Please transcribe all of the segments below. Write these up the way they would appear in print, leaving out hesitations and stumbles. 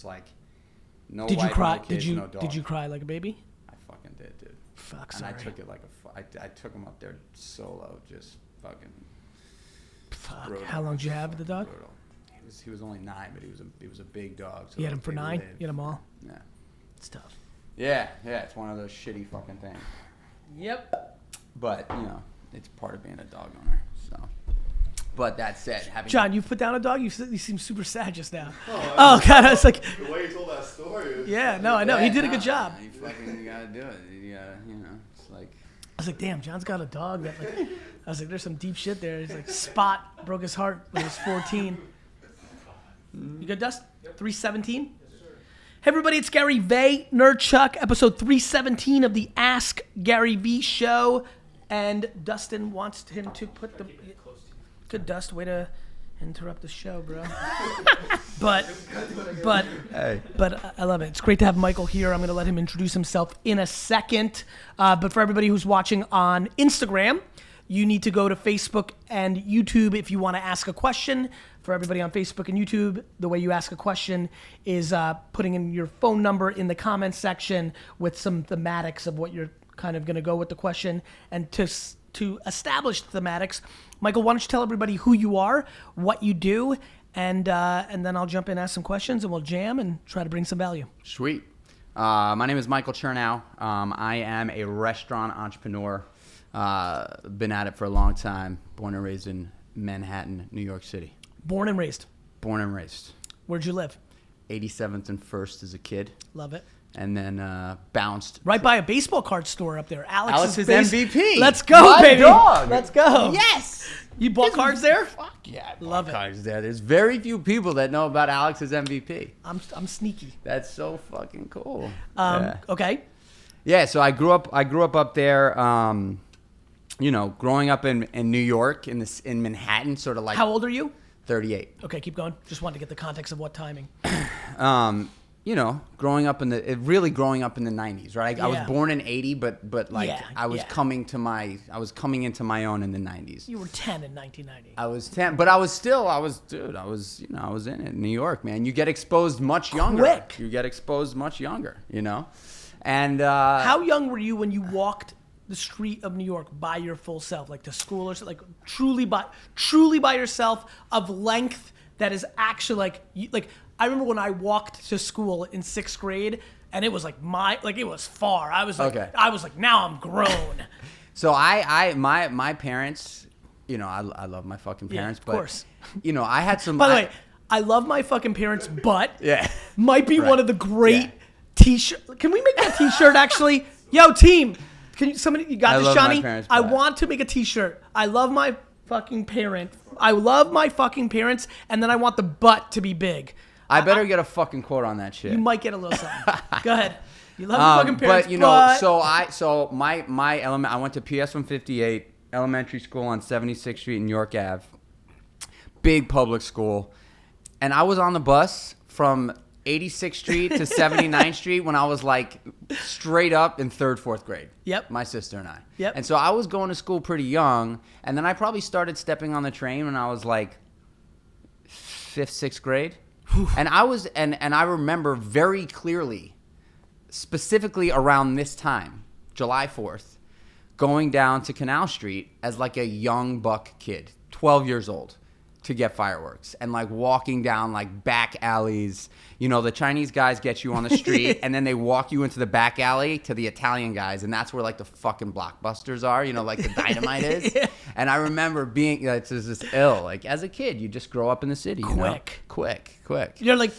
it's like no Did you wife, cry? no kids, no dog. Did you cry like a baby? I fucking did, dude. Fuck, and sorry. I took it like I took him up there solo, just fucking. Fuck. Brutal. How long did you have the dog? Brutal. He was only 9, but he was a big dog. So You had him for 9? lived. You had them all? Yeah. It's tough. Yeah, it's one of those shitty fucking things. Yep. But it's part of being a dog owner. So, but that said, John, you put down a dog. You seem super sad just now. Oh God, I was like, the way you told that story. Yeah, no, I know. He did a good job. You gotta do it. You gotta, it's like. I was like, damn, John's got a dog that like. I was like, there's some deep shit there. He's like, Spot broke his heart when he was 14. You good, Dust? 317? Hey everybody, it's GaryVee, Nerdchuck, episode 317 of the Ask GaryVee show. And Dustin wants him to put the... Good, Dust, way to interrupt the show, bro. but I love it. It's great to have Michael here. I'm going to let him introduce himself in a second. But for everybody who's watching on Instagram, you need to go to Facebook and YouTube if you want to ask a question. For everybody on Facebook and YouTube, the way you ask a question is putting in your phone number in the comments section with some thematics of what you're kind of going to go with the question. And to establish thematics, Michael, why don't you tell everybody who you are, what you do, and then I'll jump in, ask some questions, and we'll jam and try to bring some value. Sweet. My name is Micheal Chernow. I am a restaurant entrepreneur. Been at it for a long time. Born and raised in Manhattan, New York City. Born and raised. Born and raised. Where'd you live? 87th and 1st as a kid. Love it. And then bounced. Right by a baseball card store up there. Alex's MVP. Let's go, My baby. dog. Let's go. Yes. You bought cards there? Fuck yeah. I Love bought it. cards there. There's very few people that know about Alex's MVP. I'm sneaky. That's so fucking cool. Okay. Yeah, so I grew up there. Growing up in New York, in Manhattan, sort of like. How old are you? 38. Okay, keep going. Just wanted to get the context of what timing. Growing up in the 90s, right? I was born in 80, but like I was coming into my own in the 90s. You were 10 in 1990. I was 10, but I was in it in New York, man. You get exposed much younger. Quick. You get exposed much younger, And how young were you when you walked the street of New York by your full self, like to school or something, like truly by yourself, of length that is actually like I remember when I walked to school in 6th grade and it was like it was far. I was like now I'm grown. So my parents, I love my fucking parents, of but course. I had some. By the way, I love my fucking parents, but yeah, might be one of the great Yeah. t-shirt. Can we make that t-shirt actually? Yo, team. You got this, Johnny? Parents, I want to make a t-shirt. I love my fucking parents. And then I want the butt to be big. I better get a fucking quote on that shit. You might get a little something. Go ahead. You love your fucking parents, I went to PS 158 elementary school on 76th Street in York Ave. Big public school. And I was on the bus from 86th Street to 79th Street when I was like straight up in 3rd, 4th grade. Yep. My sister and I. Yep. And so I was going to school pretty young, and then I probably started stepping on the train when I was like 5th, 6th grade. And I remember very clearly, specifically around this time, July 4th, going down to Canal Street as like a young buck kid, 12 years old, to get fireworks, and like walking down like back alleys. The Chinese guys get you on the street and then they walk you into the back alley to the Italian guys, and that's where like the fucking blockbusters are, like the dynamite is. Yeah. And I remember being it's just ill. Like as a kid, you just grow up in the city. Quick. You're like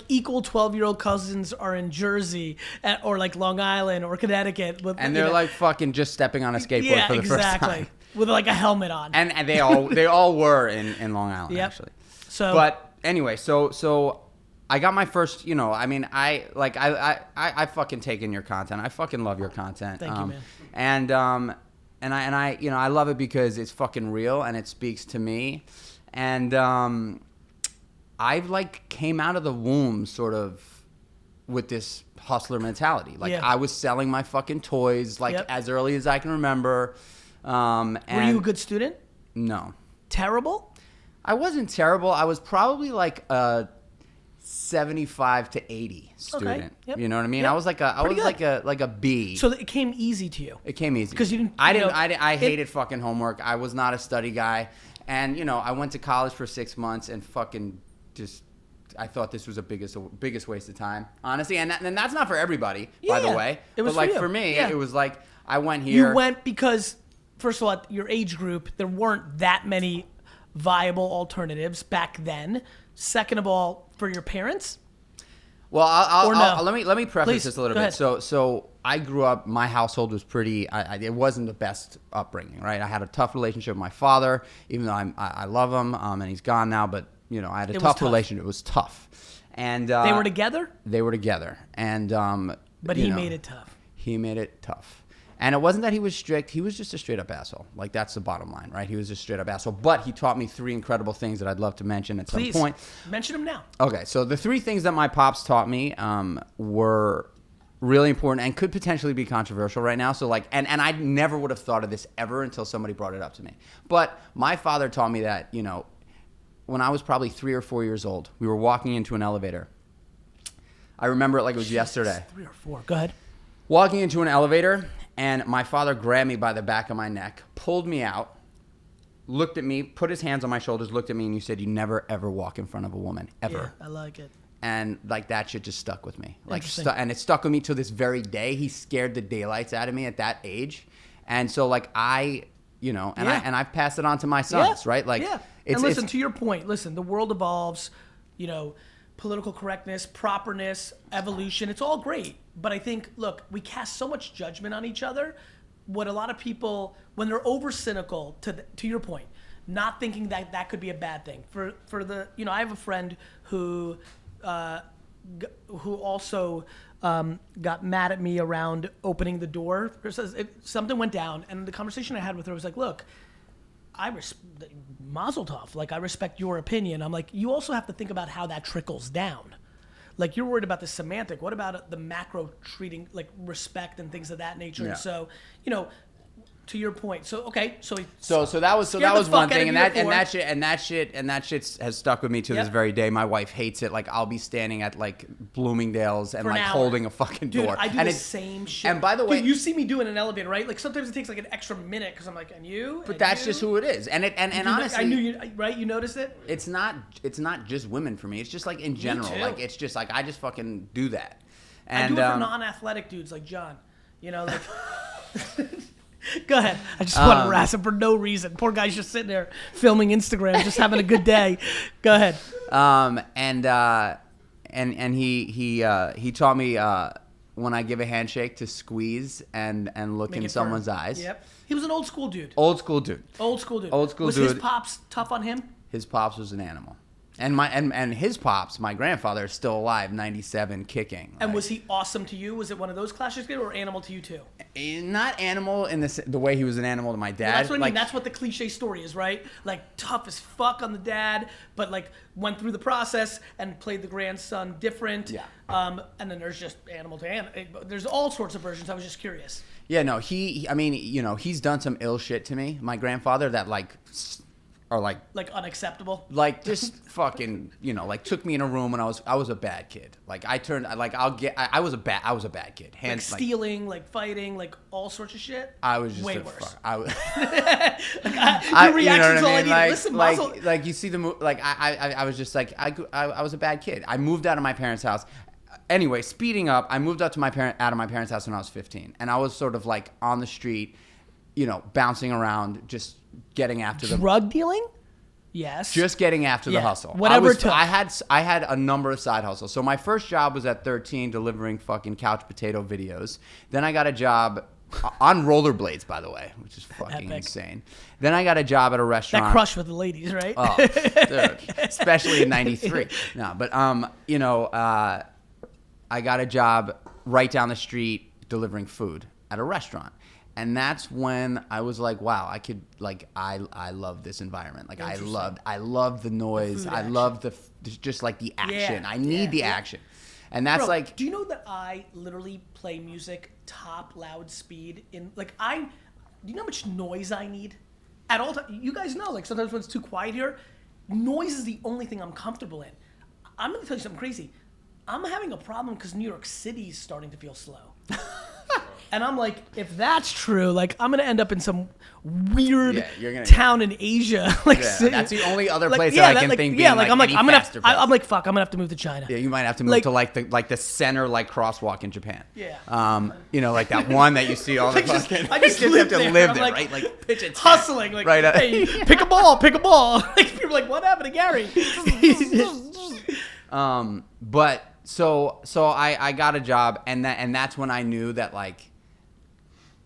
equal 12-year-old cousins are in Jersey or like Long Island or Connecticut and they're like fucking just stepping on a skateboard for the first time. With like a helmet on. And they all were in Long Island actually. So but anyway, so I got my first, I fucking take in your content. I fucking love your content. Thank you, man. And I love it because it's fucking real and it speaks to me. And I like came out of the womb sort of with this hustler mentality. Like I was selling my fucking toys as early as I can remember. Were you a good student? No. Terrible? I wasn't terrible. I was probably like a 75 to 80 student. Yep. You know what I mean? Yep. I was like a B. So it came easy to you. It came easy because you didn't. I hated fucking homework. I was not a study guy, and I went to college for 6 months and fucking just. I thought this was the biggest waste of time, honestly, and that's not for everybody, by the way. It was but like for you. for me, Yeah. it was like I went here. You went because, first of all, at your age group, there weren't that many viable alternatives back then. Second of all, for your parents. Well, no? let me preface Please, this a little go bit. ahead. So I grew up. My household was pretty. It wasn't the best upbringing, right? I had a tough relationship with my father, even though I love him, and he's gone now. But I had a tough relationship. It was tough, and they were together. They were together, and but he made it tough. He made it tough. And it wasn't that he was strict. He was just a straight up asshole. Like, that's the bottom line, right? He was a straight up asshole. But he taught me 3 incredible things that I'd love to mention at some point. Mention them now. Okay, so the 3 things that my pops taught me were really important and could potentially be controversial right now. So, like, and I never would have thought of this ever until somebody brought it up to me. But my father taught me that, when I was probably 3 or 4 years old, we were walking into an elevator. I remember it like it was yesterday. 3 or 4. Go ahead. Walking into an elevator, and my father grabbed me by the back of my neck, pulled me out, looked at me, put his hands on my shoulders, looked at me, and you said, "You never, ever walk in front of a woman, ever." Yeah, I like it. And, like, that shit just stuck with me. And it stuck with me to this very day. He scared the daylights out of me at that age. And so, like, I've passed it on to my sons, right? Like, and listen, to your point, the world evolves, political correctness, properness, evolution, it's all great. But I think, look, we cast so much judgment on each other. What a lot of people, when they're over cynical, to your point, not thinking that could be a bad thing. For the, I have a friend who also got mad at me around opening the door. Something went down, and the conversation I had with her was like, look, Mazel tov. Like, I respect your opinion. I'm like, you also have to think about how that trickles down. Like, you're worried about the semantic. What about the macro treating, like, respect and things of that nature? Yeah. So, to your point. So okay. So that was one thing, and that shit has stuck with me to this very day. My wife hates it. Like, I'll be standing at like Bloomingdale's and like holding a fucking door. I do the same shit. And by the way, you see me do it in an elevator, right? Like, sometimes it takes like an extra minute because I'm like, and you. But that's just who it is. And honestly, I knew you. Right? You noticed it. It's not just women for me. It's just like in general. Like, it's just like I just fucking do that. And I do it for non-athletic dudes like John. Like. Go ahead. I just want to harass him for no reason. Poor guy's just sitting there filming Instagram, just having a good day. Go ahead. And he taught me when I give a handshake to squeeze and look in someone's eyes. Yep. He was an old school dude. Was his pops tough on him? His pops was an animal. And his pops, my grandfather, is still alive, 97, kicking. And was he awesome to you? Was it one of those clashes, or animal to you too? Not animal in the way he was an animal to my dad. Well, that's what I mean. That's what the cliche story is, right? Like, tough as fuck on the dad, but like went through the process and played the grandson different. Yeah. And then there's just animal to animal. There's all sorts of versions. I was just curious. Yeah, no, he's done some ill shit to me. My grandfather that are like unacceptable, like just fucking took me in a room when I was a bad kid. Like, I was a bad kid. Hands like stealing, like fighting, like all sorts of shit. I was just way worse. Your reaction's all I need. Listen, like you see the movie. Like I was just like I was a bad kid. I moved out of my parents' house. Anyway, speeding up, I moved out of my parents' house when I was 15, and I was sort of like on the street, bouncing around, just getting after the drug dealing. Yes. Just getting after the hustle. Whatever it took. I had a number of side hustles. So my first job was at 13 delivering fucking couch potato videos. Then I got a job on rollerblades, by the way, which is fucking insane. Then I got a job at a restaurant. That crush with the ladies, right? Oh, dude. Especially in 93. No, but I got a job right down the street delivering food at a restaurant. And that's when I was like, wow, I could, like, I love this environment. Like, I love the noise. I love just like the action. I need the action. And that's like. Do you know that I literally play music top loud speed in, like, do you know how much noise I need at all times? You guys know, like, sometimes when it's too quiet here, noise is the only thing I'm comfortable in. I'm going to tell you something crazy. I'm having a problem because New York City's starting to feel slow. And I'm like, if that's true, like I'm gonna end up in some weird town in Asia. Like, that's the only other place that I can think. Yeah, like I'm like, fuck, I'm gonna have to move to China. Yeah, you might have to move to like the center crosswalk in Japan. Yeah. You know, like that one that you see all the fucking. I just live there, like, right? Like pitch it, hustling, like, right, hey, pick a ball. Like people are like, what happened to Gary? But so I got a job, and that's when I knew that like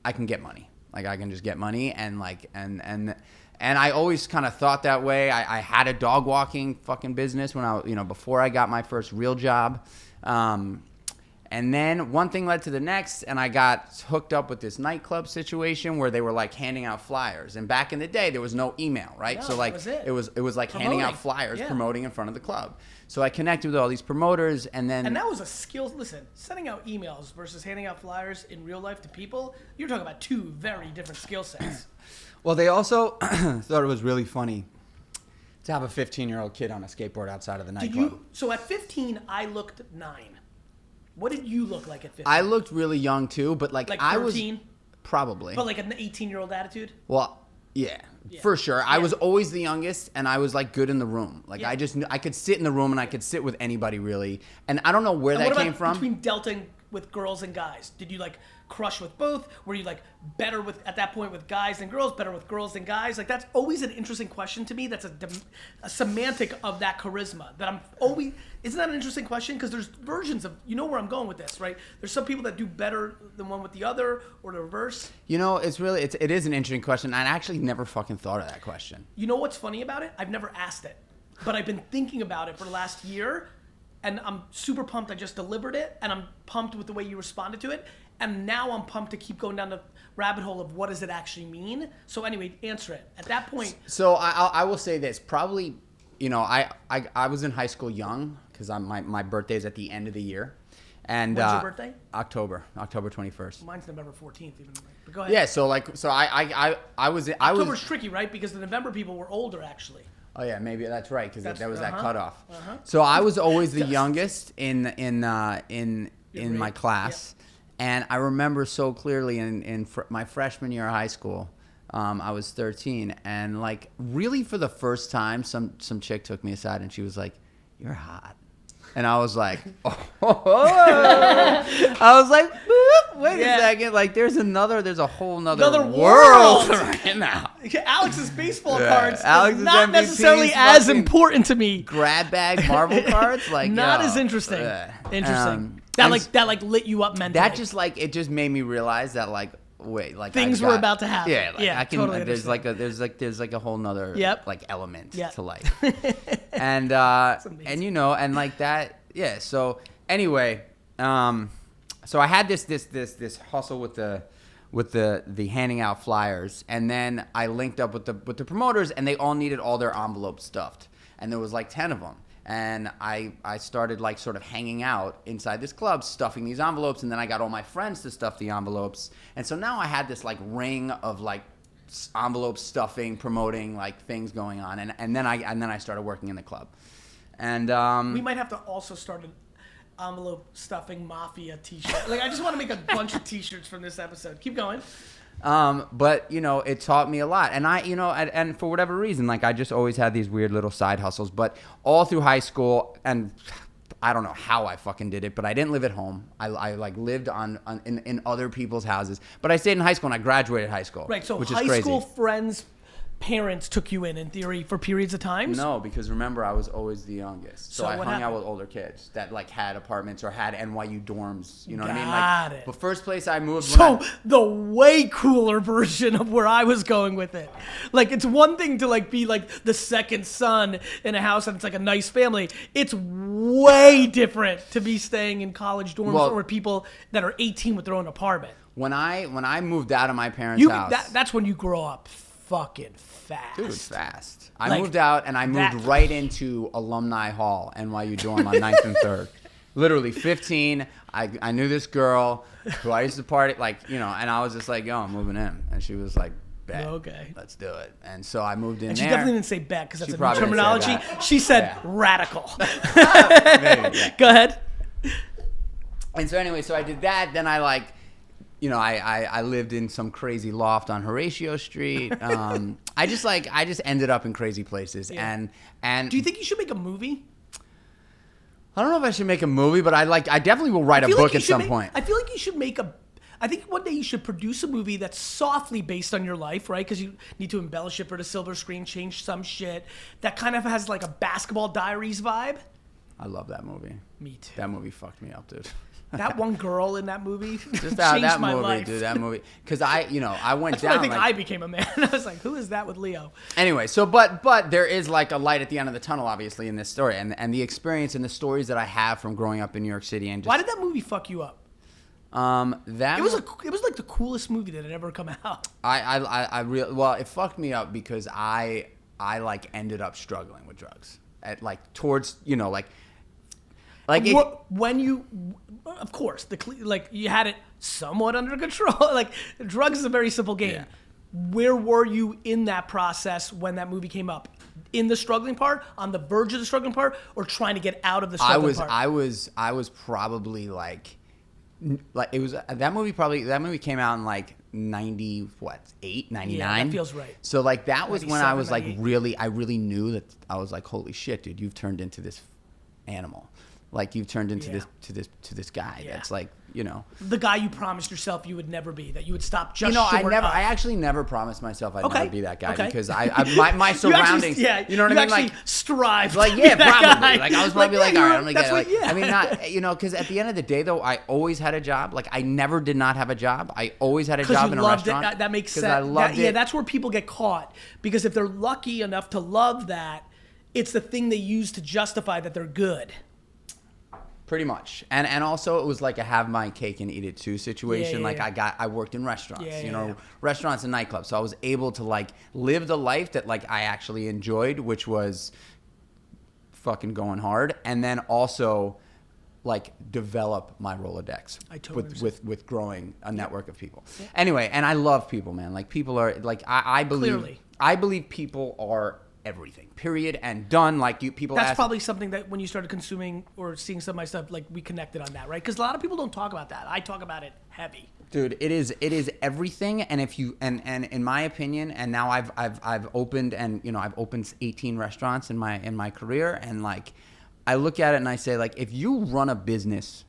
I can get money. Like I can just get money, and like and I always kind of thought that way. I had a dog walking fucking business when before I got my first real job. And then one thing led to the next, and I got hooked up with this nightclub situation where they were like handing out flyers. And back in the day, there was no email, right? No, so like it was like promoting. handing out flyers, promoting in front of the club. So I connected with all these promoters, and that was a skill. Listen, sending out emails versus handing out flyers in real life to people, you're talking about two very different skill sets. Well, they also thought it was really funny to have a 15-year-old kid on a skateboard outside of the nightclub. So at 15, I looked 9. What did you look like at 15? I looked really young too, but like 13? I was probably. But like an 18-year-old attitude? Well, yeah, for sure. I was always the youngest, and I was like good in the room. Like I just knew I could sit in the room, and I could sit with anybody really. And I don't know where that came from. Between delting with girls and guys, did you like crush with both? Were you like better with at that point with guys than girls, better with girls than guys? Like that's always an interesting question to me. That's a semantic of that charisma that I'm always. Isn't that an interesting question? Because there's versions of, you know where I'm going with this, right? There's some people that do better than one with the other, or the reverse. You know, it is an interesting question. I actually never fucking thought of that question. You know what's funny about it? I've never asked it, but I've been thinking about it for the last year, and I'm super pumped I just delivered it, and I'm pumped with the way you responded to it, and now I'm pumped to keep going down the rabbit hole of what does it actually mean. So anyway, answer it. At that point. So I will say this. Probably, you know, I was in high school young, because my birthday's at the end of the year. And when's your birthday? October 21st. Mine's November 14th even. But go ahead. Yeah, so I was October's tricky, right? Because the November people were older actually. Oh yeah, maybe that's right, because that was that cutoff. So I was always the youngest in my class, and I remember so clearly in my freshman year of high school, I was 13, and like really for the first time, some chick took me aside and she was like, "You're hot." And I was like, I was like, wait a second. Like, there's a whole nother world right now. Alex's baseball cards Alex's not MVPs, necessarily as important to me. Grab bag Marvel cards, like not as interesting. Interesting. That lit you up mentally. That just made me realize that like. Wait, like things were about to happen. Yeah, I can. Totally there's like a whole nother like element to life, and you know, and like that. Yeah. So anyway, so I had this hustle with the handing out flyers, and then I linked up with the promoters, and they all needed all their envelopes stuffed, and there was like 10 of them. And I started like sort of hanging out inside this club, stuffing these envelopes, and then I got all my friends to stuff the envelopes. And so now I had this like ring of like envelope stuffing, promoting like things going on, and then I started working in the club. And we might have to also start an envelope stuffing mafia T-shirt. Like I just want to make a bunch of T-shirts from this episode. Keep going. But you know, it taught me a lot, and and for whatever reason, like I just always had these weird little side hustles, but all through high school, and I don't know how I fucking did it, but I didn't live at home. I like lived in other people's houses, but I stayed in high school and I graduated high school. Right. So which high is crazy. school friends' parents took you in theory for periods of times? No, because remember I was always the youngest. So I hung out with older kids that like had apartments or had NYU dorms. You know what I mean? Like the first place I moved. So the way cooler version of where I was going with it. Like it's one thing to like be like the second son in a house and it's like a nice family. It's way different to be staying in college dorms or people that are 18 with their own apartment. When I moved out of my parents' house, that's when you grow up fucking fast. Dude, fast. I moved out and I moved right into Alumni Hall, NYU dorm on 9th and 3rd. Literally 15. I knew this girl who I used to party, like, you know, and I was just like, yo, I'm moving in. And she was like, Bet. Okay. Let's do it. And so I moved in And there. she definitely didn't say bet because that's a new probably didn't say terminology. that. She said Yeah. radical. Maybe, yeah. Go ahead. And so anyway, so I did that. Then I like, you know, I lived in some crazy loft on Horatio Street. I just ended up in crazy places. Yeah. And Do you think you should make a movie? I don't know if I should make a movie, but I definitely will write a book at some point. I feel like you should make I think one day you should produce a movie that's softly based on your life, right? Because you need to embellish it for the silver screen, change some shit that kind of has like a Basketball Diaries vibe. I love that movie. Me too. That movie fucked me up, dude. That one girl in that movie Just changed that my movie, life. dude. That movie, because I went That's down. when I think like, I became a man. I was like, who is that with Leo? Anyway, so but there is like a light at the end of the tunnel, obviously, in this story, and the experience and the stories that I have from growing up in New York City and just Why did that movie fuck you up? that It was like the coolest movie that had ever come out. well, it fucked me up because I like ended up struggling with drugs at like towards When you, of course, like you had it somewhat under control. Like drugs is a very simple game. Yeah. Where were you in that process when that movie came up? In the struggling part, on the verge of the struggling part, or trying to get out of the struggling part? I was probably like it was that movie came out in like 98, 99. Yeah, that feels right. So like that was when I was like 98. I really knew that I was like, holy shit, dude, you've turned into this animal. Like you've turned into this guy that's like, you know, the guy you promised yourself you would never be, that you would stop just short I actually never promised myself I'd never be that guy because my you surroundings, actually, you know what I mean? Actually Like strive. like, to yeah, be that probably. guy. Like I was probably like, all right, I'm gonna get it. Like, yeah. I mean, not, you know, because at the end of the day, though, I always had a job. Like I never did not have a job. I always had a job in a restaurant. That makes sense. I loved it. Yeah, that's where people get caught, because if they're lucky enough to love that, it's the thing they use to justify that they're good. Pretty much. And also it was like a have my cake and eat it too situation. I worked in restaurants, restaurants and nightclubs. So I was able to like live the life that like I actually enjoyed, which was fucking going hard. And then also like develop my Rolodex with growing a network of people. Yeah. Anyway, and I love people, man. Like people are like, I believe people are everything, period, and done. Like That's probably something that when you started consuming or seeing some of my stuff, like we connected on that, right? Because a lot of people don't talk about that. I talk about it heavy. Dude, it is everything. And if you and in my opinion, and now I've opened, and you know, I've opened 18 restaurants in my career, and like I look at it and I say, like, if you run a business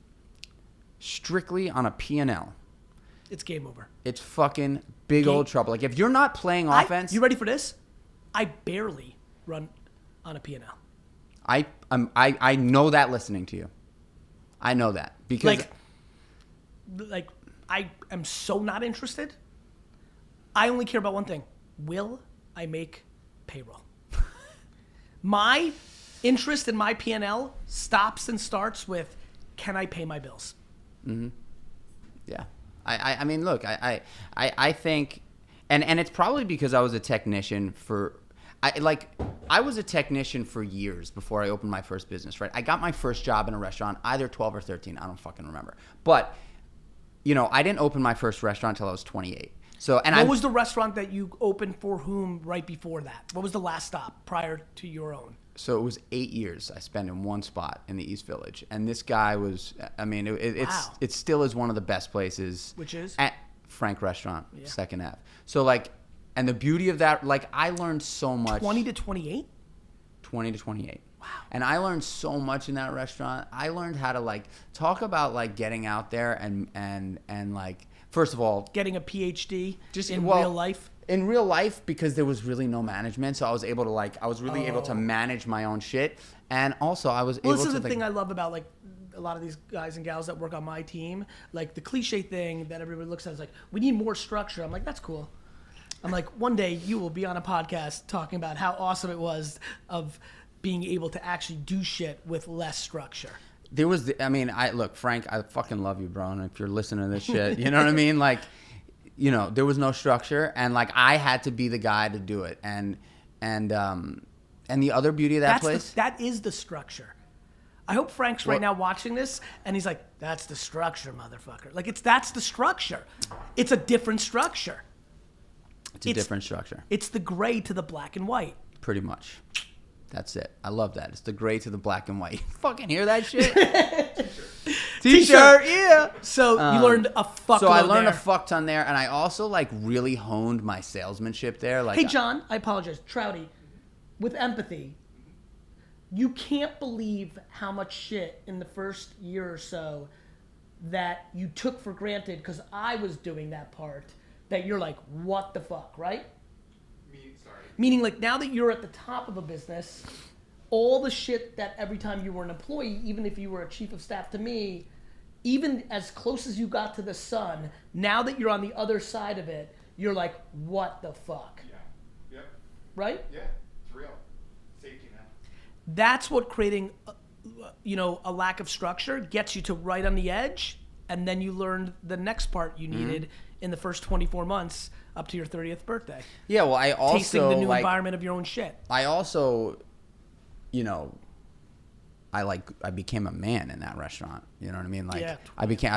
strictly on a P&L, it's game over. It's fucking big old trouble. Like if you're not playing offense, you ready for this? I barely run on a P&L. I know that listening to you. I know that because like I am so not interested. I only care about one thing. Will I make payroll? My interest in my P&L stops and starts with, can I pay my bills? Mm-hmm. Yeah. I mean, look, I think, and it's probably because I was a technician I was a technician for years before I opened my first business, right? I got my first job in a restaurant, either 12 or 13. I don't fucking remember. But, you know, I didn't open my first restaurant until I was 28. So, and what was the restaurant that you opened for whom right before that? What was the last stop prior to your own? So it was 8 years I spent in one spot in the East Village. And this guy was, I mean, it still is one of the best places. Which is? At Frank Restaurant, 2nd Ave. So, like, and the beauty of that, like, I learned so much. 20 to 28? 20 to 28. Wow. And I learned so much in that restaurant. I learned how to, like, talk about, like, getting out there and like, first of all, getting a PhD just in real life. In real life, because there was really no management, so I was able to able to manage my own shit, and also I was able to. This is the thing I love about like a lot of these guys and gals that work on my team. Like the cliche thing that everybody looks at is like, we need more structure. I'm like, that's cool. I'm like, one day you will be on a podcast talking about how awesome it was of being able to actually do shit with less structure. There was, look, Frank, I fucking love you, bro. And if you're listening to this shit, you know what I mean? Like, you know, there was no structure, and like I had to be the guy to do it. And the other beauty of that place, that is the structure. I hope Frank's right now watching this, and he's like, "That's the structure, motherfucker." Like that's the structure. It's a different structure. It's a different structure. It's the gray to the black and white. Pretty much. That's it. I love that. It's the gray to the black and white. You fucking hear that shit? T-shirt, yeah. So you learned a fuck ton. So I learned there. a fuck ton there, and I also like really honed my salesmanship there. Like, hey, John, I apologize. Trouty, with empathy, you can't believe how much shit in the first year or so that you took for granted because I was doing that part that you're like, what the fuck, right? Meaning, like, now that you're at the top of a business, all the shit that every time you were an employee, even if you were a chief of staff to me, even as close as you got to the sun, now that you're on the other side of it, you're like, what the fuck? Yeah. Yep. Right? Yeah. It's real. Safety net. That's what creating, a lack of structure gets you to right on the edge, and then you learned the next part you needed in the first 24 months up to your 30th birthday. yeah, well, I also Tasting the new like, environment of your own shit. I also, I became a man in that restaurant. You know what I mean? Like, Yeah, I became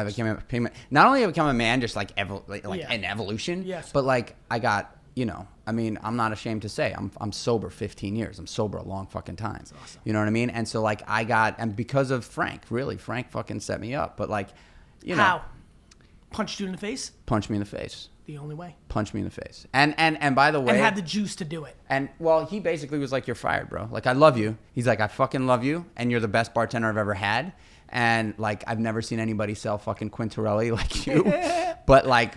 not only I became a man, just like Yeah. an evolution. Yes. But like I got, I'm not ashamed to say I'm sober 15 years. I'm sober a long fucking time. That's awesome. You know what I mean? And so like and because of Frank fucking set me up. But like, How? Punched you in the face? punch me in the face. The only way. Punch me in the face. And by the way, And had the juice to do it. and well, he basically was like, "You're fired, bro. Like, I love you." He's like, "I fucking love you, and you're the best bartender I've ever had." And like, I've never seen anybody sell fucking Quintarelli like you. But like,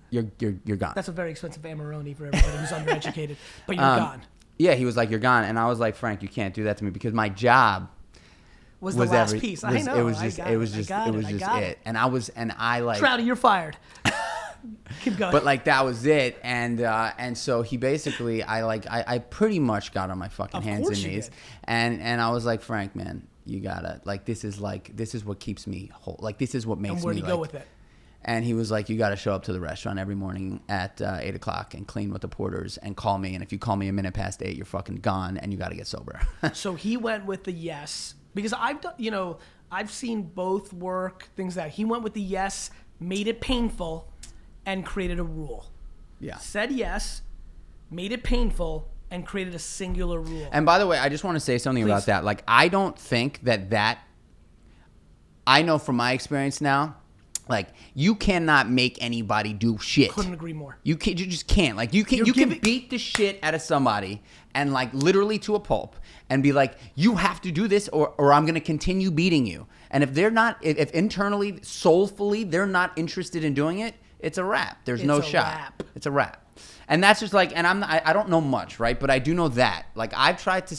you're gone. That's a very expensive Amarone for everybody who's undereducated. But you're gone. Yeah, he was like, "You're gone," and I was like, "Frank, you can't do that to me because my job Was the last piece. I know. It was just it. And I like Trouty, you're fired. Keep going. But like that was it, and so he basically, I pretty much got on my fucking hands and knees, and I was like, "Frank, man, you gotta this is what keeps me whole. Like this is what makes me." And where'd he go with it? And he was like, "You got to show up to the restaurant every morning at 8:00 and clean with the porters and call me. And if you call me a minute past 8, you're fucking gone, and you got to get sober." So he went with the yes because I've done, I've seen both work. Things that he went with the yes, made it painful, and created a rule. Yeah. Said yes, made it painful, and created a singular rule. And by the way, I just want to say something about that. Like, I don't think that I know from my experience now, like, you cannot make anybody do shit. Couldn't agree more. You just can't. Like, you can beat the shit out of somebody and like literally to a pulp and be like, you have to do this or I'm going to continue beating you. And if they're not, if internally, soulfully, they're not interested in doing it, it's a wrap. There's no shot. Wrap. It's a wrap. And that's just like, and I don't know much, right? But I do know that. Like, I've tried to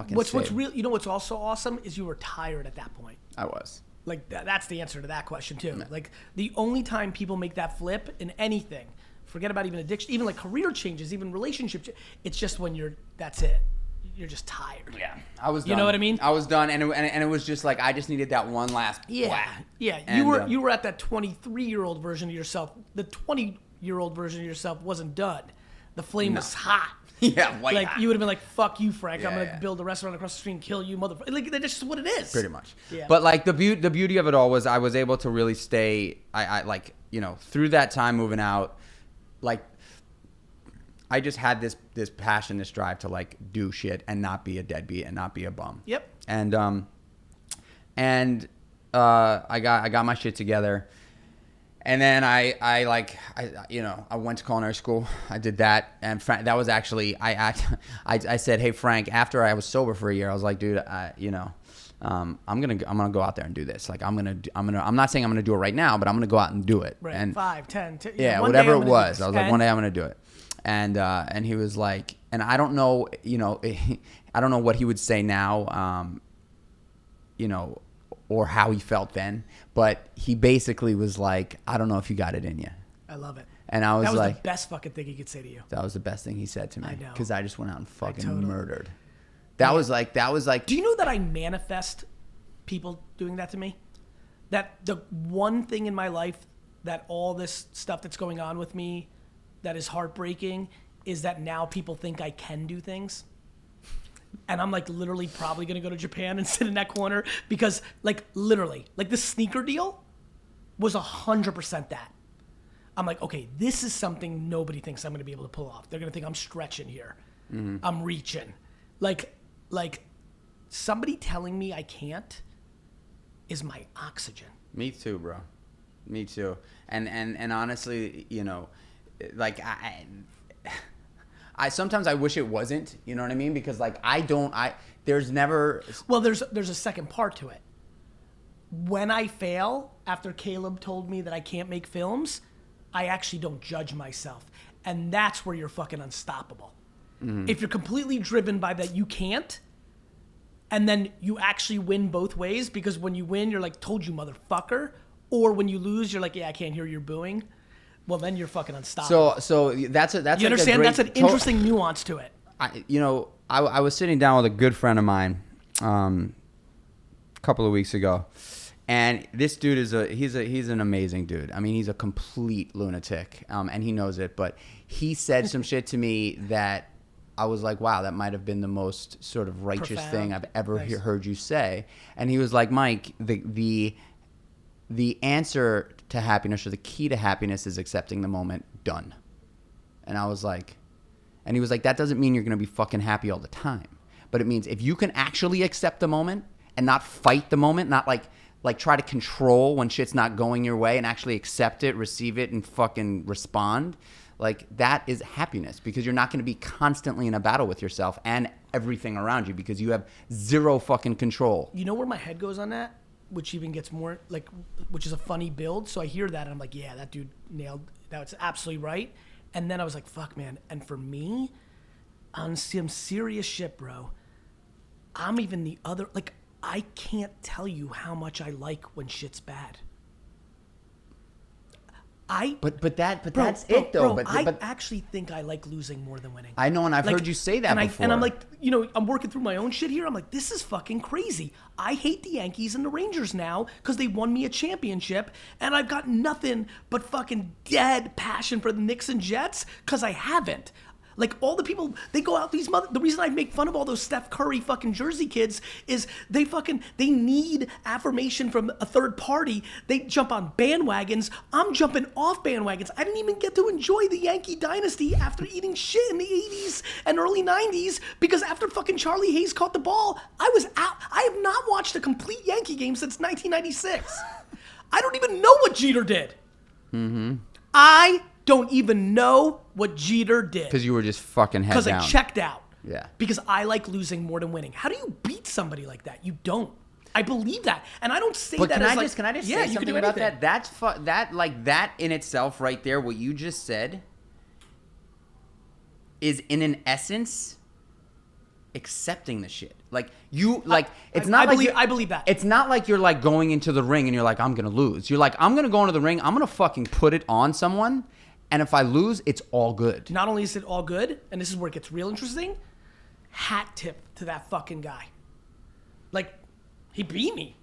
What's real? What's also awesome is you were tired at that point. I was. Like that's the answer to that question too. Yeah. Like the only time people make that flip in anything, forget about even addiction, even like career changes, even relationships, it's just when that's it. You're just tired. Yeah, I was done. You know what I mean? I was done, and it was just like I just needed that one last whack. Yeah. And, you were at that 23-year-old version of yourself. The 20-year-old version of yourself wasn't done. The flame was hot. Yeah, white like hot. you would have been like, "Fuck you, Frank! Yeah, I'm gonna build a restaurant across the street and kill you, motherfucker!" Like that's just what it is. Pretty much. Yeah. But like the beauty of it all was I was able to really stay. I like through that time moving out, like I just had this passion, this drive to like do shit and not be a deadbeat and not be a bum. Yep. And I got my shit together. And then I went to culinary school. I did that, and that was actually I said, "Hey Frank," after I was sober for a year, I was like, "Dude, I'm gonna go out there and do this. Like I'm not saying I'm gonna do it right now, but I'm gonna go out and do it." Right. And 5, 10, whatever it was, I was like, one day I'm gonna do it. And he was like, and I don't know, I don't know what he would say now, or how he felt then, but he basically was like, "I don't know if you got it in you." I love it. And I was like, that was the best fucking thing he could say to you. that was the best thing he said to me. I know. Because I just went out and fucking totally. murdered. That was like. Do you know that I manifest people doing that to me? That the one thing in my life that all this stuff that's going on with me that is heartbreaking is that now people think I can do things. And I'm like literally probably going to go to Japan and sit in that corner because like literally, like the sneaker deal was 100% that. I'm like, okay, this is something nobody thinks I'm going to be able to pull off. They're going to think I'm stretching here. I'm reaching. Like somebody telling me I can't is my oxygen. Me too, bro. Me too. And honestly, you know, like I sometimes I wish it wasn't, you know what I mean? Because like there's never. Well, there's a second part to it. When I fail, after Caleb told me that I can't make films, I actually don't judge myself. And that's where you're fucking unstoppable. If you're completely driven by that you can't, and then you actually win both ways, because when you win, you're like, told you, motherfucker. Or when you lose, you're like, yeah, I can't hear your booing. Well, then you're fucking unstoppable. So that's you like understand? That's an interesting nuance to it. I was sitting down with a good friend of mine a couple of weeks ago, and this dude he's an amazing dude. I mean, he's a complete lunatic, and he knows it. But he said some shit to me that I was like, wow, that might have been the most sort of righteous Profound. thing I've ever Nice. heard you say. And he was like, Mike, the answer to happiness, or the key to happiness, is accepting the moment. Done. And I was like, and he was like, that doesn't mean you're going to be fucking happy all the time. But it means if you can actually accept the moment and not fight the moment, not like try to control when shit's not going your way, and actually accept it, receive it, and fucking respond, like that is happiness, because you're not going to be constantly in a battle with yourself and everything around you, because you have zero fucking control. You know where my head goes on that? Which even gets more like, which is a funny build. So I hear that and I'm like, yeah, that dude nailed, that's absolutely right. And then I was like, fuck, man. And for me, on some serious shit, bro, I'm even the other, like, I can't tell you how much I like when shit's bad. But that's it though. Bro, But I actually think I like losing more than winning. I know, and I've Like, heard you say that before. And I'm like, you know, I'm working through my own shit here. I'm like, this is fucking crazy. I hate the Yankees and the Rangers now because they won me a championship, and I've got nothing but fucking dead passion for the Knicks and Jets because I haven't. Like, all the people, they go out, the reason I make fun of all those Steph Curry fucking Jersey kids is they need affirmation from a third party. They jump on bandwagons. I'm jumping off bandwagons. I didn't even get to enjoy the Yankee dynasty after eating shit in the 80s and early 90s because after fucking Charlie Hayes caught the ball, I was out. I have not watched a complete Yankee game since 1996. I don't even know what Jeter did. I don't even know what Jeter did. Because you were just fucking head down. Because I checked out. Yeah. Because I like losing more than winning. How do you beat somebody like that? You don't. I believe that, and I don't say But that. can as I like, just yeah, say you can something do about anything. that? That in itself, right there, what you just said, is in an essence accepting the shit. Like you, like it's not like I believe that. It's not like you're like going into the ring and you're like, I'm gonna lose. You're like, I'm gonna go into the ring. I'm gonna fucking put it on someone, and if I lose, it's all good. Not only is it all good, and this is where it gets real interesting. Hat tip to that fucking guy. Like, he beat me.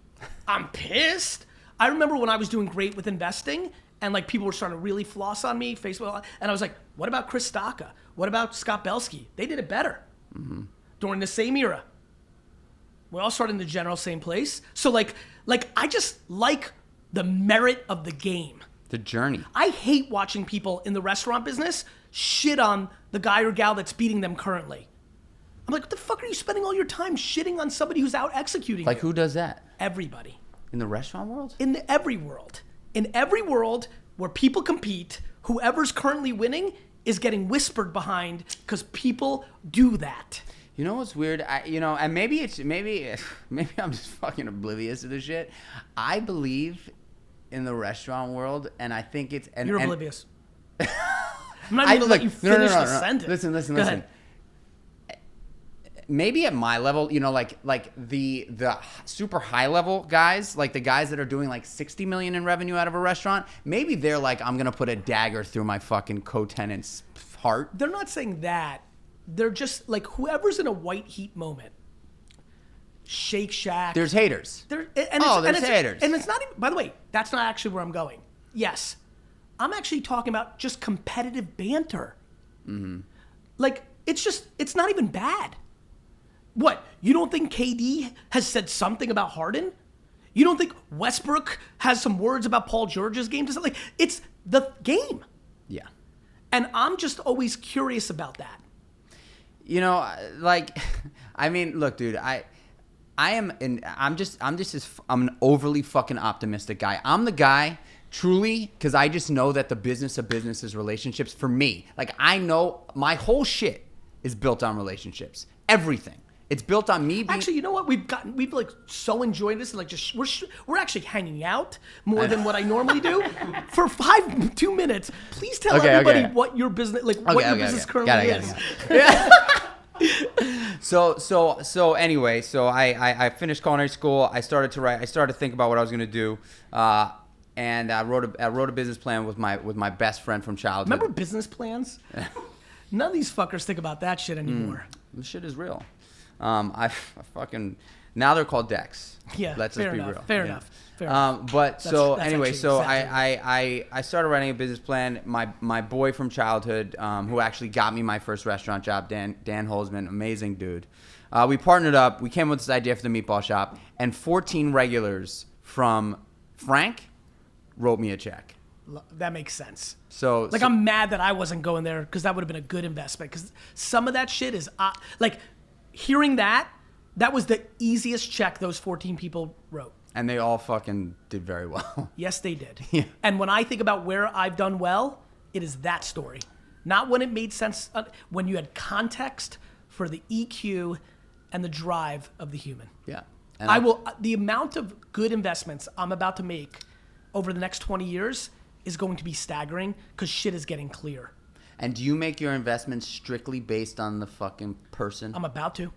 I'm pissed. I remember when I was doing great with investing, and like people were starting to really floss on me, Facebook, and I was like, what about Chris Stocka? What about Scott Belsky? They did it better during the same era. We all started in the general same place. So like I just like the merit of the game. The journey. I hate watching people in the restaurant business shit on the guy or gal that's beating them currently. I'm like, what the fuck are you spending all your time shitting on somebody who's out executing Like you? who does that? Everybody. In the restaurant world? In every world. In every world where people compete, whoever's currently winning is getting whispered behind because people do that. You know what's weird? And maybe I'm just fucking oblivious to this shit. I believe in the restaurant world, and I think it's You're oblivious. I'm not even gonna let you finish the sentence. Listen. Maybe at my level, like the super high level guys, like the guys that are doing like 60 million in revenue out of a restaurant, maybe they're like, I'm gonna put a dagger through my fucking co-tenant's heart. They're not saying that. They're just like whoever's in a white heat moment. Shake Shack. There's haters. There's haters. And it's not even, by the way, that's not actually where I'm going. Yes. I'm actually talking about just competitive banter. Mm-hmm. Like, it's not even bad. What? You don't think KD has said something about Harden? You don't think Westbrook has some words about Paul George's game? Like, it's the game. Yeah. And I'm just always curious about that. You know, like, I mean, look, dude, I'm an overly fucking optimistic guy. I'm the guy, truly, because I just know that the business of business is relationships. For me, like, I know my whole shit is built on relationships. Everything. It's built on me being... Actually, you know what? We've like so enjoyed this, and like just we're actually hanging out more than what I normally do for 2 minutes. Please tell everybody what your business business currently is. So anyway, I finished culinary school. I started to write. I started to think about what I was going to do, and I wrote a business plan with my best friend from childhood. Remember business plans? None of these fuckers think about that shit anymore. This shit is real. I fucking now they're called decks. Yeah, let's just be real. Fair enough. But so anyway, so exactly I started writing a business plan. My boy from childhood, who actually got me my first restaurant job, Dan Holzman, amazing dude. We partnered up. We came up with this idea for the meatball shop, and 14 regulars from Frank wrote me a check. That makes sense. So I'm mad that I wasn't going there because that would have been a good investment. Because some of that shit is like hearing that was the easiest check those 14 people wrote. And they all fucking did very well. Yes, they did. Yeah. And when I think about where I've done well, it is that story. Not when it made sense, when you had context for the EQ and the drive of the human. Yeah. And the amount of good investments I'm about to make over the next 20 years is going to be staggering because shit is getting clear. And do you make your investments strictly based on the fucking person? I'm about to.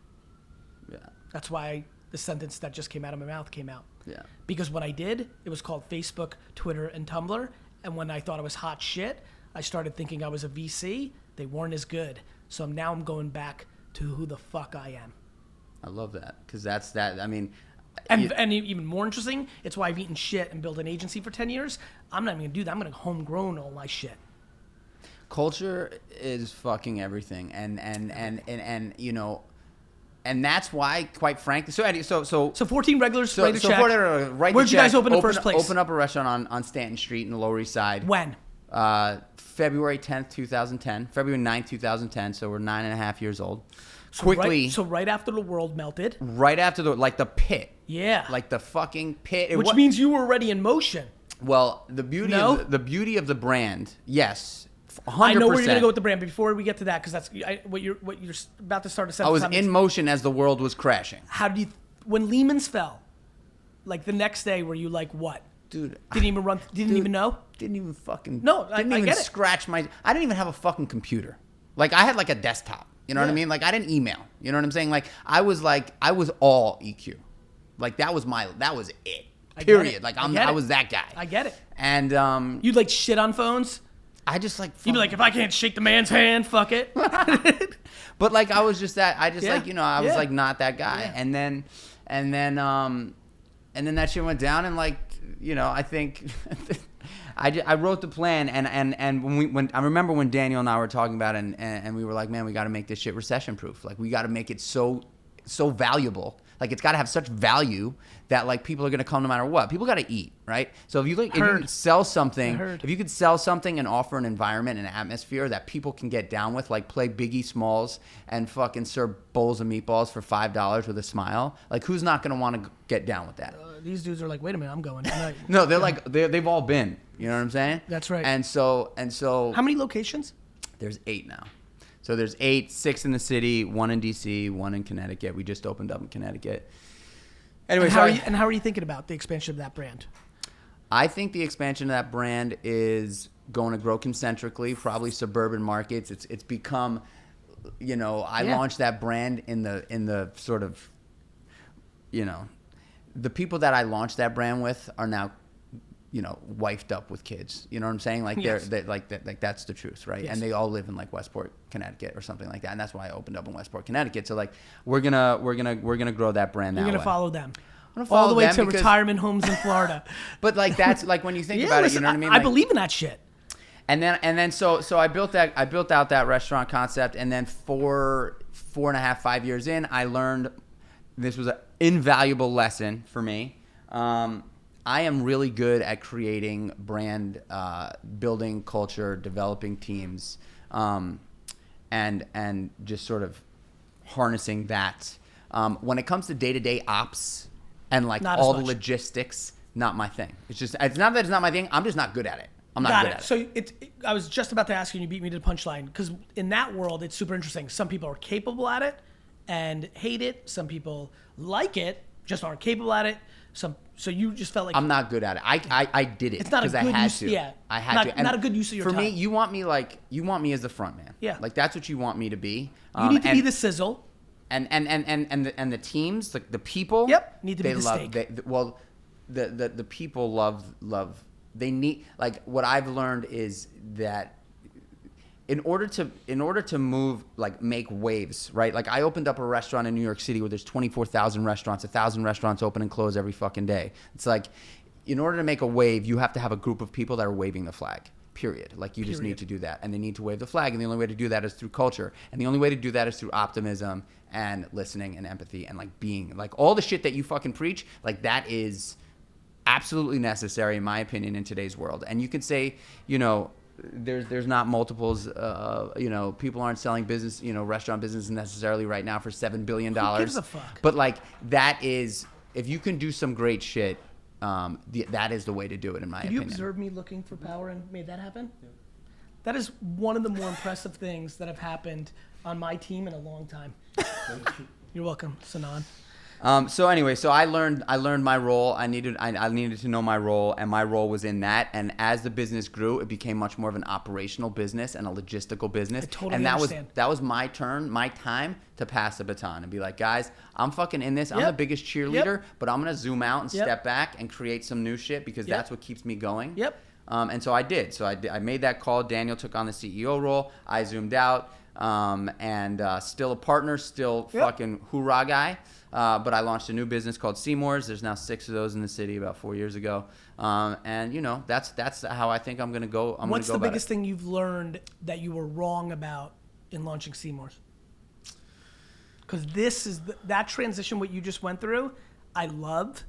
Yeah. That's why the sentence that just came out of my mouth came out. Yeah. Because when I did, it was called Facebook, Twitter, and Tumblr. And when I thought I was hot shit, I started thinking I was a VC. They weren't as good. So now I'm going back to who the fuck I am. I love that because that's that. I mean, and even more interesting, it's why I've eaten shit and built an agency for 10 years. I'm not even gonna do that. I'm gonna homegrown all my shit. Culture is fucking everything, and you know, and that's why, quite frankly, so 14 regulars write a check. Where'd you guys open in the first place? Open up a restaurant on Stanton Street in the Lower East Side. When? February 10th, 2010. February 9th, 2010. So we're 9.5 years old. So Quickly. Right after the world melted. Right after the pit. Yeah. Like the fucking pit. Which means you were already in motion. Well, the beauty of the brand, yes. 100%. I know where you're gonna go with the brand. Before we get to that, because that's what you're about to start to set. I was in motion as the world was crashing. How did you, when Lehman's fell, like the next day, were you like what? Dude, didn't even run. Didn't even know. Didn't even fucking. No, didn't I even get it. scratch my. I didn't even have a fucking computer. Like I had like a desktop. You know what I mean? Like I didn't email. You know what I'm saying? Like I was all EQ. Like that was it. Period. Like I was that guy. I get it. And you'd like shit on phones. I just like. You'd be like, if I can't shake the man's hand, fuck it. But like I was just that. I just like I was like not that guy. Yeah. And then that shit went down and like I think I wrote the plan and when I remember when Daniel and I were talking about it and we were like, man, we got to make this shit recession proof. Like we got to make it so valuable. Like it's got to have such value that like people are going to come no matter what. People got to eat, right? So if you could sell something, and offer an environment and an atmosphere that people can get down with, like play Biggie Smalls and fucking serve bowls of meatballs for $5 with a smile, like who's not going to want to get down with that? These dudes are like, wait a minute, I'm going. No, they're like they've all been. You know what I'm saying? That's right. And so how many locations? There's 8 now. So there's 8, 6 in the city, 1 in DC, 1 in Connecticut. We just opened up in Connecticut. Anyway, and how are you thinking about the expansion of that brand? I think the expansion of that brand is going to grow concentrically, probably suburban markets. It's become, I launched that brand in the sort of, the people that I launched that brand with are now, wifed up with kids. You know what I'm saying? Like yes. they're like that's the truth, right? Yes. And they all live in like Westport, Connecticut, or something like that. And that's why I opened up in Westport, Connecticut. So like we're gonna grow that brand. You're gonna follow them. All the way to retirement homes in Florida. But like that's like when you think about it, you know what I mean? I believe in that shit. And then so I built out that restaurant concept, and then 4.5, 5 years in, I learned this was an invaluable lesson for me. I am really good at creating brand, building culture, developing teams, and just sort of harnessing that. When it comes to day-to-day ops and like Not as all the much. logistics, not my thing. It's not that it's not my thing. I'm just not good at it. I'm not good at it. So I was just about to ask you, and you beat me to the punchline, because in that world, it's super interesting. Some people are capable at it and hate it. Some people like it, just aren't capable at it. So you just felt like I'm not good at it. I did it It's not a because I good had use- to. yeah. I had Not- to. And not a good use of your for me, time. you want me as the front man. Yeah. Like that's what you want me to be. you need to and, be the sizzle. and the teams, like the people. Yep, need to be they the love, steak. The people love. They need, like, what I've learned is that in order to move, like, make waves, right? Like, I opened up a restaurant in New York City where there's 24,000 restaurants, 1,000 restaurants open and close every fucking day. It's like, in order to make a wave, you have to have a group of people that are waving the flag. Period. Like, you just need to do that, and they need to wave the flag, and the only way to do that is through culture, and the only way to do that is through optimism and listening and empathy and, like, being, like, all the shit that you fucking preach. Like, that is absolutely necessary, in my opinion, in today's world. And you could say, you know, there's not multiples. You know, people aren't selling business, you know, restaurant business necessarily right now for $7 billion. Who gives a fuck? But like, that is, if you can do some great shit, that is the way to do it, in my Did you opinion. observe me looking for power and made that happen? Yeah. That is one of the more impressive things that have happened on my team in a long time. You're welcome, Sanan. So anyway, so I learned my role. I needed to know my role, and my role was in that. And as the business grew, it became much more of an operational business and a logistical business. I totally and understand. that was my turn, my time to pass the baton and be like, guys, I'm fucking in this. I'm the biggest cheerleader, but I'm gonna zoom out and step back and create some new shit because that's what keeps me going. Yep. And so I did. So I made that call. Daniel took on the CEO role. I zoomed out. And still a partner, still fucking hoorah guy. But I launched a new business called Seymour's. There's now 6 of those in the city about 4 years ago. And you know, that's how I think I'm gonna go. What's the biggest thing you've learned that you were wrong about in launching Seymour's? Because this is that transition, what you just went through, I love.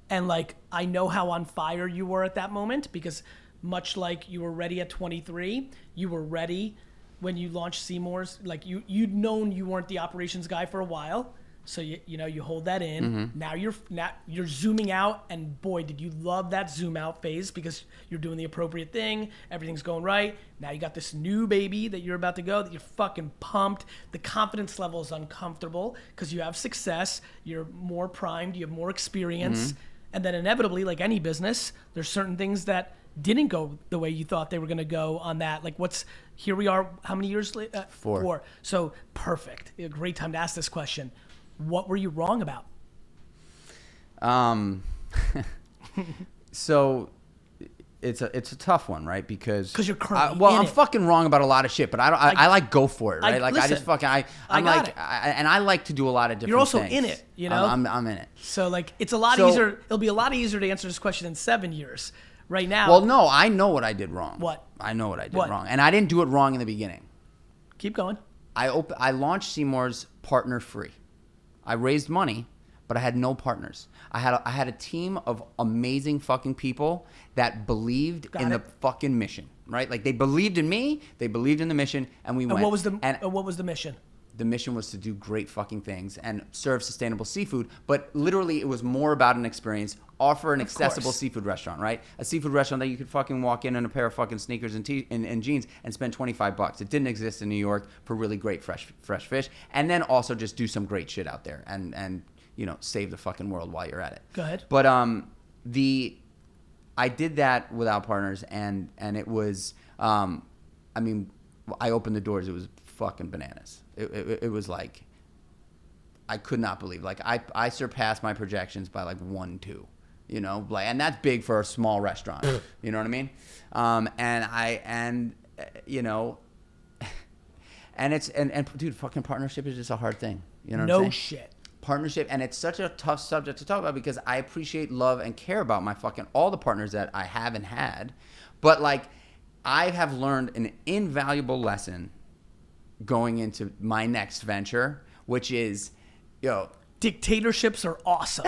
And like, I know how on fire you were at that moment, because much like you were ready at 23, you were ready when you launched Seymour's. Like, you'd known you weren't the operations guy for a while. So you know, you hold that in. Mm-hmm. Now you're zooming out, and boy, did you love that zoom out phase, because you're doing the appropriate thing. Everything's going right. Now you got this new baby that you're about to go, that you're fucking pumped. The confidence level is uncomfortable because you have success. You're more primed. You have more experience. Mm-hmm. And then inevitably, like any business, there's certain things that didn't go the way you thought they were going to go on that. Like, here we are, how many years later? 4. 4. So perfect. A great time to ask this question. What were you wrong about? So it's a tough one, right? Because you're currently well, in I'm it. fucking wrong about a lot of shit, but I like go for it, right? I listen, just fucking I I'm got like it. and I like to do a lot of different. You're also things. in it, you know? I'm in it. So like, it's a lot So- easier. It'll be a lot easier to answer this question in 7 years. Right now. Well, no, I know what I did wrong. What? I know what I did What? wrong, and I didn't do it wrong in the beginning. Keep going. I launched Seymour's partner free. I raised money, but I had no partners. I had a team of amazing fucking people that believed in the fucking mission, right? Like, they believed in me, they believed in the mission, and we went. What was the mission? The mission was to do great fucking things and serve sustainable seafood, but literally it was more about an experience. Offer an accessible seafood restaurant, right? A seafood restaurant that you could fucking walk in a pair of fucking sneakers and jeans and spend $25. It didn't exist in New York for really great fresh fish, and then also just do some great shit out there and you know, save the fucking world while you're at it. Go ahead. But I did that without partners, and it was I mean, I opened the doors. It was fucking bananas. It was like, I could not believe. Like, I surpassed my projections by like 1-2, you know, like, and that's big for a small restaurant. You know what I mean? You know, and dude, fucking partnership is just a hard thing. You know what I'm saying? No shit. Partnership, and it's such a tough subject to talk about because I appreciate, love, and care about my fucking all the partners that I have and had, but like, I have learned an invaluable lesson going into my next venture, which is, Dictatorships are awesome.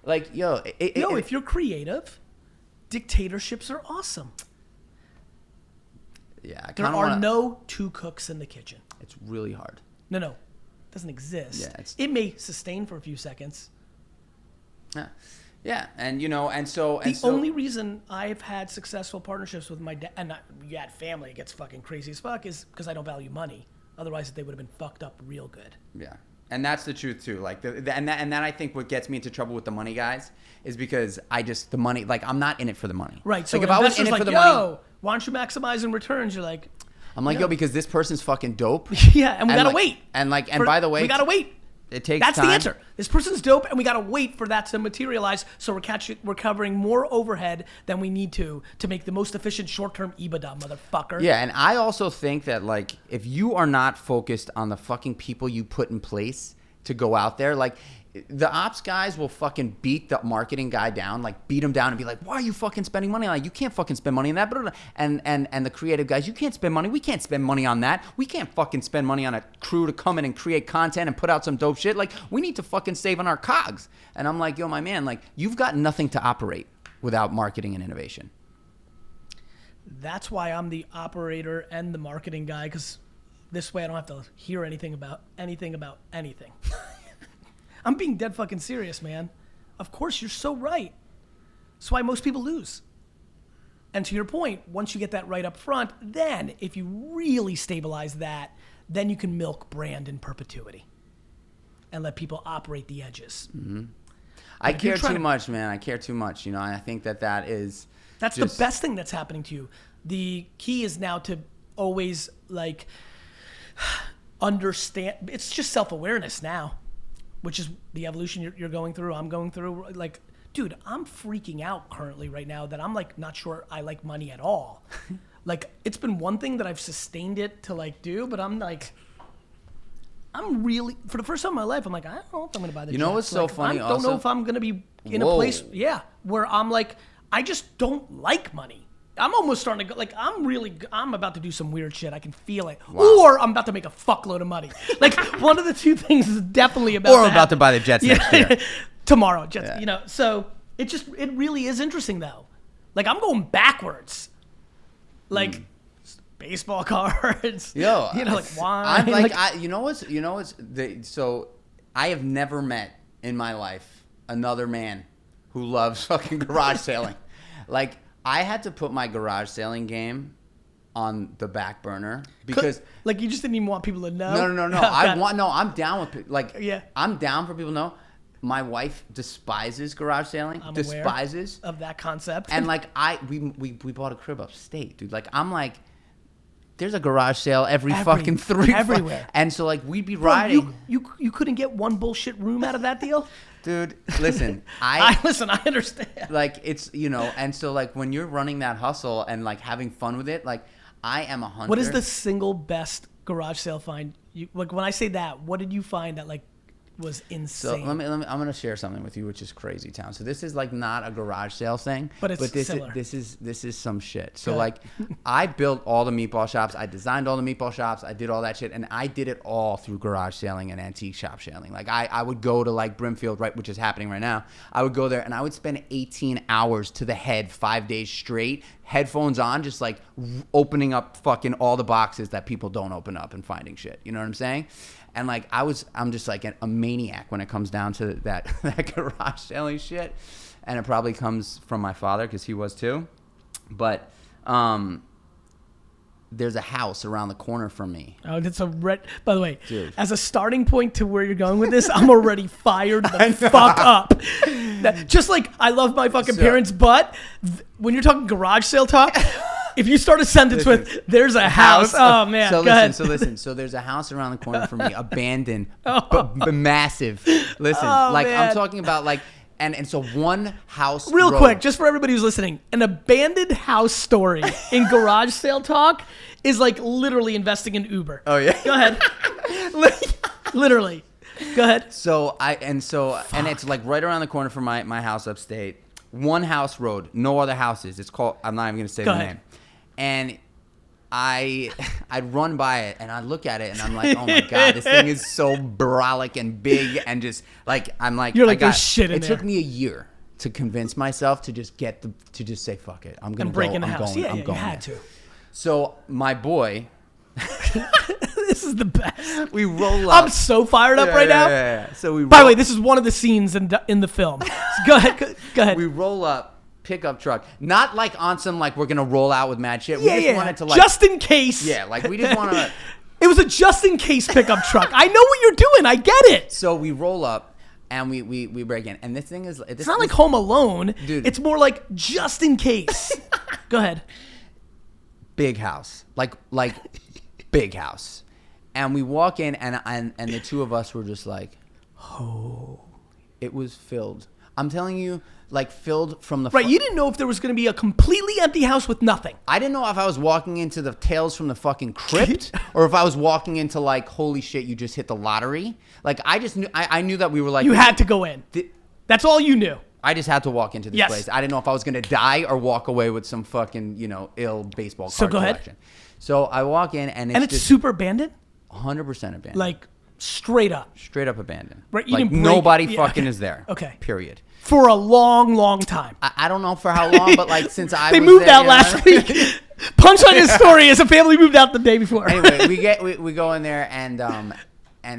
Like, yo, if you're creative, dictatorships are awesome. Yeah, I There kinda are no two cooks in the kitchen. It's really hard. No, it doesn't exist. Yeah, it may sustain for a few seconds. Yeah, and The only reason I've had successful partnerships with my dad, and you had family, it gets fucking crazy as fuck, is because I don't value money. Otherwise, they would have been fucked up real good. Yeah, and that's the truth too. Like, and that I think what gets me into trouble with the money guys is because the money. Like, I'm not in it for the money. Right. So like, if I was in it for the money, why don't you maximize in returns? You're like, I'm like, because this person's fucking dope. Yeah, and we gotta wait. And by the way, we gotta wait. It takes That's time. the answer. This person's dope, and we gotta wait for that to materialize. So we're covering more overhead than we need to make the most efficient short-term EBITDA, motherfucker. Yeah, and I also think that, like, if you are not focused on the fucking people you put in place to go out there, like, the ops guys will fucking beat the marketing guy down, like beat him down and be like, why are you fucking spending money on that? You can't fucking spend money on that. And the creative guys, you can't spend money. We can't spend money on that. We can't fucking spend money on a crew to come in and create content and put out some dope shit. Like, we need to fucking save on our cogs. And I'm like, yo, my man, like, you've got nothing to operate without marketing and innovation. That's why I'm the operator and the marketing guy, because this way I don't have to hear anything about anything. I'm being dead fucking serious, man. Of course, you're so right. That's why most people lose. And to your point, once you get that right up front, then if you really stabilize that, then you can milk brand in perpetuity and let people operate the edges. Mm-hmm. I care too much, man. I care too much, and I think that is... That's the best thing that's happening to you. The key is now to always, like, understand. It's just self-awareness now. Which is the evolution you're going through, I'm going through. Like, dude, I'm freaking out currently right now that I'm, like, not sure I like money at all. Like, it's been one thing that I've sustained it to, like, do, but I'm, like, I'm really, for the first time in my life, I'm like, I don't know if I'm going to buy the You know what's so funny I don't know if I'm going to be in a place, where I'm, like, I just don't like money. I'm almost starting to go, like, I'm about to do some weird shit. I can feel it. Wow. Or I'm about to make a fuckload of money. Like, one of the two things is definitely about Or I'm about to buy the Jets next year. Tomorrow, Jets, So it really is interesting, though. Like, I'm going backwards. Like, baseball cards. Yo, like wine. I'm like, so I have never met in my life another man who loves fucking garage sailing. Like, I had to put my garage sailing game on the back burner because, like, you just didn't even want people to know. No. I'm down with, like, I'm down for people to know. My wife despises garage sailing. I'm despises aware of that concept. And, like, we bought a crib upstate, dude. Like, I'm like, there's a garage sale every fucking everywhere. And so, like, we'd be riding. You couldn't get one bullshit room out of that deal? Dude, listen, I understand. Like, it's, and so, like, when you're running that hustle and, like, having fun with it, like, I am a hunter. What is the single best garage sale find? Like, when I say that, what did you find that, like, was insane? So let me I'm gonna share something with you, which is crazy town. So this is, like, not a garage sale thing, but it's similar. This is some shit. So, like, I built all the meatball shops, I designed all the meatball shops, I did all that shit, and I did it all through garage sailing and antique shop sailing. Like, I would go to, like, Brimfield, right, which is happening right now. I would go there and I would spend 18 hours to the head 5 days straight, headphones on, just, like, opening up fucking all the boxes that people don't open up and finding shit. You know what I'm saying? And, like, I'm just, like, a maniac when it comes down to that garage selling shit. And it probably comes from my father, because he was too. But there's a house around the corner from me. Oh, that's by the way, dude, as a starting point to where you're going with this, I'm already fired the fuck up. Just like I love my fucking parents, but when you're talking garage sale talk, if you start a sentence with "there's a house," oh man, so go ahead. So there's a house around the corner from me, abandoned, but massive. Listen, like, man. I'm talking about, like, and so one house. Real quick, just for everybody who's listening, an abandoned house story in garage sale talk is like literally investing in Uber. Oh yeah, go ahead. Literally, go ahead. And it's like right around the corner from my house upstate. One house road, no other houses. It's called. I'm not even gonna say the name. And I'd run by it and I'd look at it and I'm like, oh my God, this thing is so brolic and big and just like, I'm like, You're like, there's shit in it there. took me a year to convince myself to just to just say, fuck it. I'm going to break go. in the I'm house. going. Yeah, I'm you going had there. to. So my boy, This is the best. we roll up. I'm so fired up right now. Yeah. So we. By the way, this is one of the scenes in the film. So go ahead. Go ahead. We roll up, pickup truck, not like on some like we're gonna roll out with mad shit. We yeah, just yeah. wanted to like just in case. Yeah, like we just want to. It was a just in case pickup truck. I know what you're doing. I get it. So we roll up and we break in, and this thing is It's not like Home Alone. Dude. It's more like just in case. Go ahead. big house, like big house, and we walk in and the two of us were just like, oh, it was filled. I'm telling you, like filled from the Right, you didn't know if there was going to be a completely empty house with nothing. I didn't know if I was walking into the Tales from the fucking Crypt or if I was walking into like, holy shit, you just hit the lottery. Like I just knew, I knew that we were like, You had to go in. That's all you knew. I just had to walk into this Yes. place. I didn't know if I was going to die or walk away with some fucking, ill baseball card So go ahead. collection. So I walk in and And it's just super abandoned? 100% abandoned. Like straight up. Straight up abandoned. Right, you like didn't break- nobody yeah, fucking okay. is there. Okay. Period. For a long, long time. I don't know for how long, but like since I They was moved there, out last week. Punchline of the story is a family moved out the day before. Anyway, we go in there and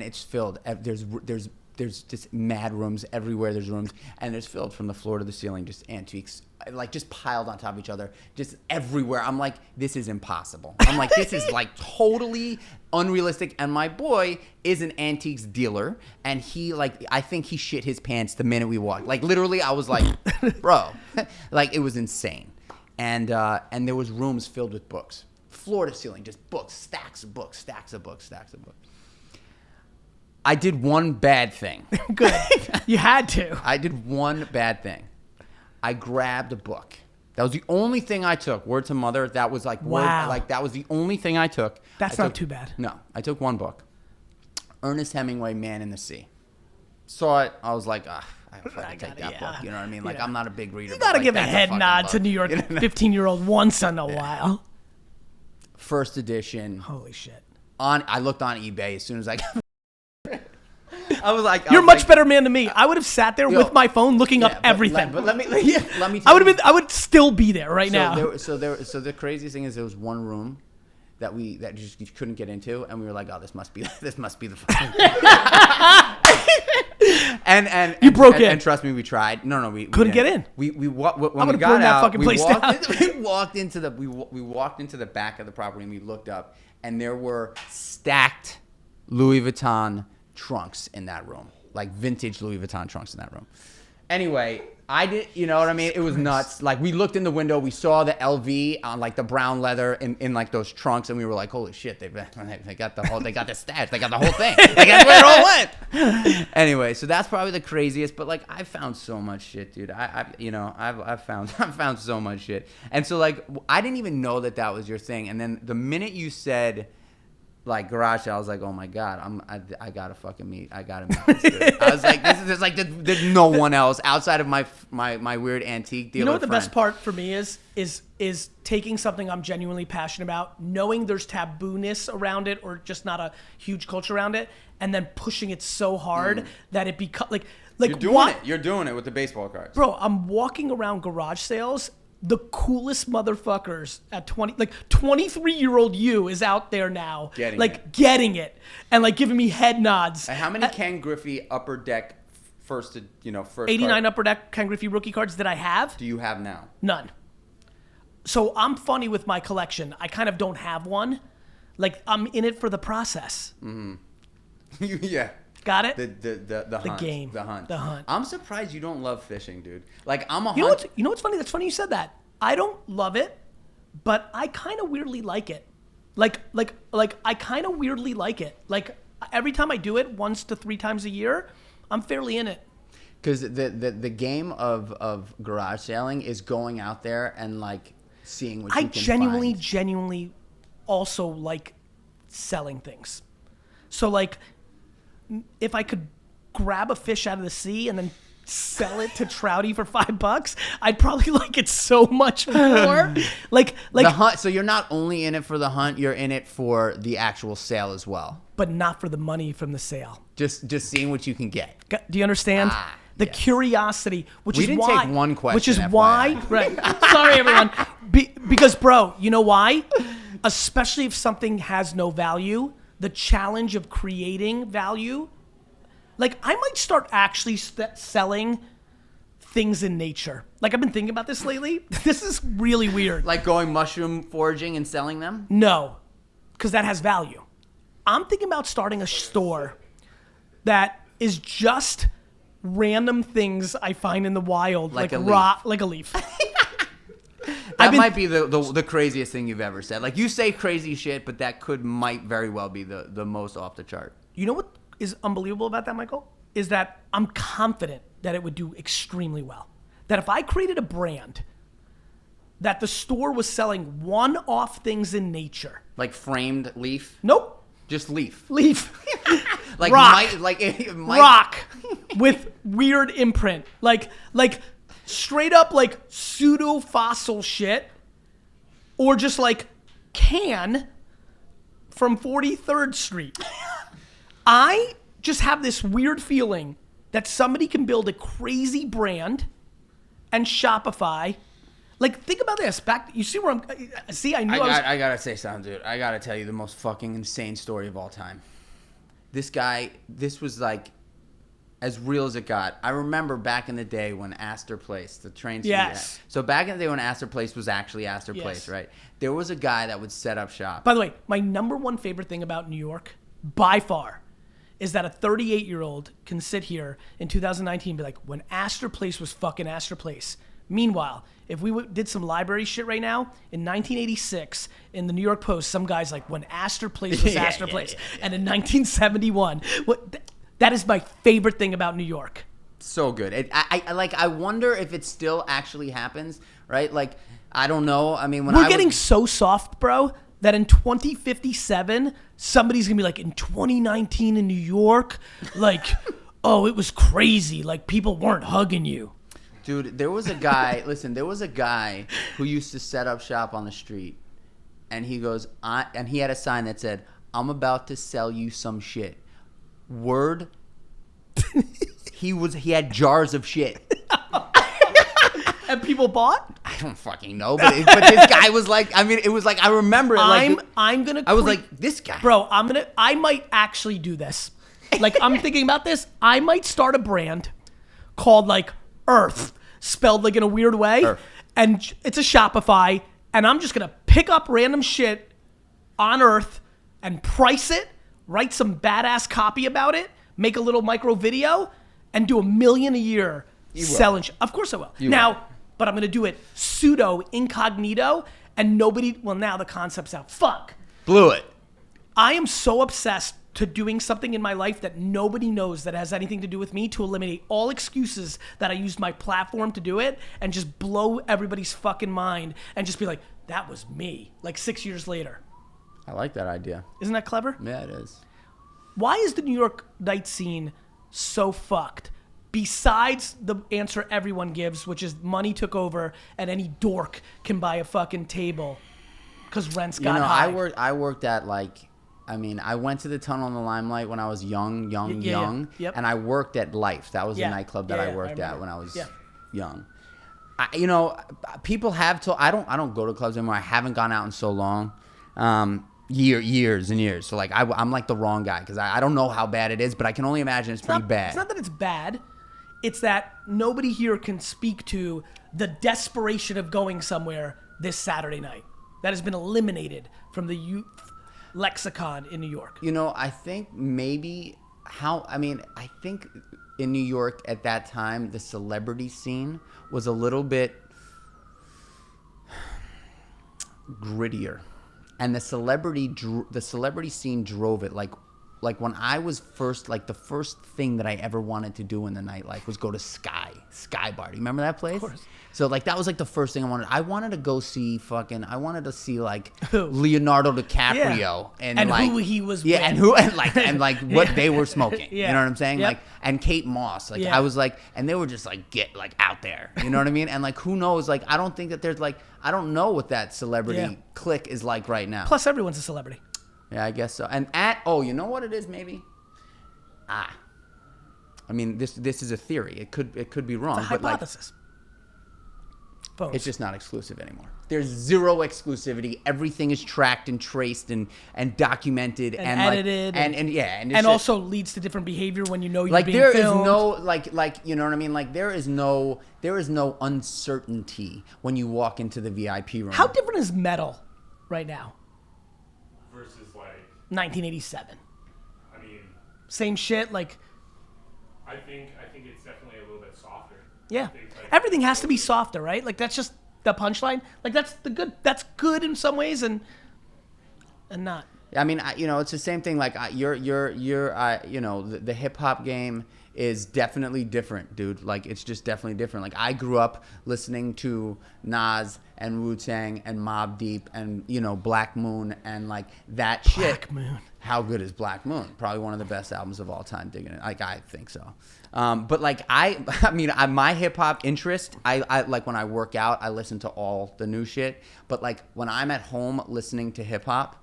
it's filled. There's just mad rooms everywhere. There's rooms and it's filled from the floor to the ceiling, just antiques, like just piled on top of each other, just everywhere. I'm like, this is impossible. I'm like, this is like totally unrealistic. And my boy is an antiques dealer, and he like, I think he shit his pants the minute we walked. Like literally, I was like, bro, like it was insane. And there was rooms filled with books, floor to ceiling, just books, stacks of books, stacks of books, stacks of books. I did one bad thing. Good. You had to. I did one bad thing. I grabbed a book. That was the only thing I took. Word to mother. That was like, Wow. that was the only thing I took. That's I not took- too bad. No, I took one book. Ernest Hemingway, Man in the Sea. Saw it. I was like, I gotta take that book. You know what I mean? Like, Yeah. I'm not a big reader. You but, got to like, give a that's head fucking nod book. to New York You know? 15-year-old once in a while. First edition. Holy shit. I looked on eBay as soon as I got. I was like, You're a much better man than me. I would have sat there with my phone looking up everything. But let me tell you. I would still be there right now. So the craziest thing is there was one room that just you couldn't get into, and we were like, oh, this must be the fucking. and You broke in. and trust me, we tried. No, we Couldn't didn't. get in. When I'm we gonna got burn that out, fucking place down. we walked into the back of the property, and we looked up, and there were stacked Louis Vuitton trunks in that room, like vintage Louis Vuitton trunks in that room. Anyway, you know what I mean? It was nuts. Like we looked in the window, we saw the LV on like the brown leather in like those trunks, and we were like, holy shit, they got the stash, they got the whole thing. Like that's where it all went. Anyway, so that's probably the craziest, but like I found so much shit, dude. I've found so much shit. And so like I didn't even know that was your thing. And then the minute you said like garage sale, I was like, oh my god, I gotta meet this dude. I was like, there's no one else outside of my weird antique dealer. You know what the friend. best part for me is taking something I'm genuinely passionate about, knowing there's taboo-ness around it or just not a huge culture around it, and then pushing it so hard that it becomes like You're doing it with the baseball cards. Bro, I'm walking around garage sales. The coolest motherfuckers at 23-year-old you is out there now, getting it, and like giving me head nods. And how many Ken Griffey Upper Deck first 89 card Upper Deck Ken Griffey rookie cards that I have? do you have now? None. So I'm funny with my collection. I kind of don't have one. Like I'm in it for the process. Yeah. Got it? The hunt. game. The hunt. The hunt. I'm surprised you don't love fishing, dude. Like I'm a You hunt. know what's funny? That's funny you said that. I don't love it, but I kind of weirdly like it. Like I kind of weirdly like it. Like every time I do it 1 to 3 times a year, I'm fairly in it. Because the game of garage sailing is going out there and like seeing what you can find. genuinely also like selling things. So like if I could grab a fish out of the sea and then sell it to Trouty for $5, I'd probably like it so much more. Like the hunt. So you're not only in it for the hunt, you're in it for the actual sale as well. but not for the money from the sale. Just seeing what you can get. Do you understand? The yes. curiosity, which We is didn't why. take one question, Which is FYI. why. Right. Sorry, everyone. Because, bro, you know why? Especially if something has no value, the challenge of creating value. Like, I might start actually selling things in nature. Like, I've been thinking about this lately. This is really weird. Like going mushroom foraging and selling them? No, because that has value. I'm thinking about starting a store that is just random things I find in the wild, Like a rock, like a leaf. That might be the craziest thing you've ever said. Like, you say crazy shit, but that might very well be the most off the chart. You know what is unbelievable about that, Michael? Is that I'm confident that it would do extremely well. That if I created a brand that the store was selling one-off things in nature. Like framed leaf? Nope. Just leaf. Leaf. Like rock. it might. Rock with weird imprint. Like straight up like pseudo fossil shit. Or just like can from 43rd Street. I just have this weird feeling that somebody can build a crazy brand and Shopify. Like, think about this. You see where I gotta say something, dude. I gotta tell you the most fucking insane story of all time. This was like as real as it got. I remember back in the day when Astor Place, the train. Yes. So back in the day when Astor Place was actually Astor Yes. Place, right? There was a guy that would set up shop. By the way, my number one favorite thing about New York, by far, is that a 38-year-old can sit here in 2019 and be like, when Astor Place was fucking Astor Place. Meanwhile, if we did some library shit right now, in 1986, in the New York Post, some guy's like, when Astor Place was Astor Place. And in 1971, that is my favorite thing about New York. So good. I wonder if it still actually happens, right? Like, I don't know. I mean, We're getting so soft, bro, that in 2057, somebody's going to be like, in 2019 in New York, like, oh, it was crazy. Like, people weren't hugging you. Dude, there was a guy, there was a guy who used to set up shop on the street, and he goes, and he had a sign that said, I'm about to sell you some shit. Word, he had jars of shit. And people bought? I don't fucking know, but this guy was like, I mean, it was like, I remember it. I'm gonna. I was like, this guy. Bro, I might actually do this. Like, I'm thinking about this. I might start a brand called, like, Earth, spelled, like, in a weird way. Earth. And it's a Shopify, and I'm just gonna pick up random shit on Earth and price it, write some badass copy about it, make a little micro video, and do $1 million a year selling shit. Of course I will. But I'm going to do it pseudo incognito, and nobody, well, now the concept's out. Fuck. Blew it. I am so obsessed to doing something in my life that nobody knows that has anything to do with me, to eliminate all excuses that I used my platform to do it, and just blow everybody's fucking mind, and just be like, that was me, like 6 years later. I like that idea. Isn't that clever? Yeah, it is. Why is the New York night scene so fucked? Besides the answer everyone gives, which is money took over and any dork can buy a fucking table because rents got high. I worked at I went to the Tunnel in the Limelight when I was young, Yep. and I worked at Life. That was the nightclub that I worked at when I was young. People have told, I don't go to clubs anymore. I haven't gone out in so long. Years and years. So like I'm like the wrong guy because I don't know how bad it is, but I can only imagine it's pretty bad. It's not that it's bad. It's that nobody here can speak to the desperation of going somewhere this Saturday night. That has been eliminated from the youth lexicon in New York. I think I think in New York at that time, the celebrity scene was a little bit grittier. And the celebrity scene drove it. Like like when I was first, like the first thing that I ever wanted to do in the nightlife was go to Sky Bar. Do you remember that place? Of course. So like that was like the first thing I wanted. I wanted to go see I wanted to see like Leonardo DiCaprio Yeah. and And like who he was yeah, with. and who and like what they were smoking. Yeah. You know what I'm saying? Yep. Like and Kate Moss. Like Yeah. I was like, and they were just like get like out there. You know what I mean? And like who knows? Like I don't think that there's like I don't know what that celebrity Yeah. clique is like right now. Plus, everyone's a celebrity. Yeah, I guess so. And you know what it is? Maybe. I mean, this is a theory. It could be wrong. It's a but like, hypothesis. Folks. it's just not exclusive anymore. There's zero exclusivity. Everything is tracked and traced and documented And like, edited and yeah, and, it's and just- also leads to different behavior when you know you're like being there is filmed. no like you know what I mean. Like there is no uncertainty when you walk into the VIP room. How different is metal right now? Versus like, 1987. I mean, Same shit. Like, I think it's definitely a little bit softer. yeah, I think, like, everything has to be softer, right? Like that's just the punchline. Like that's good in some ways and not. I mean, it's the same thing. Like the hip hop game is definitely different, dude. Like it's just definitely different. Like I grew up listening to Nas and Wu-Tang and Mobb Deep and Black Moon and like that shit. Black Moon. How good is Black Moon? Probably one of the best albums of all time. Digging it, like I think so. But like I mean, my hip hop interest, I like when I work out, I listen to all the new shit. But like when I'm at home listening to hip hop,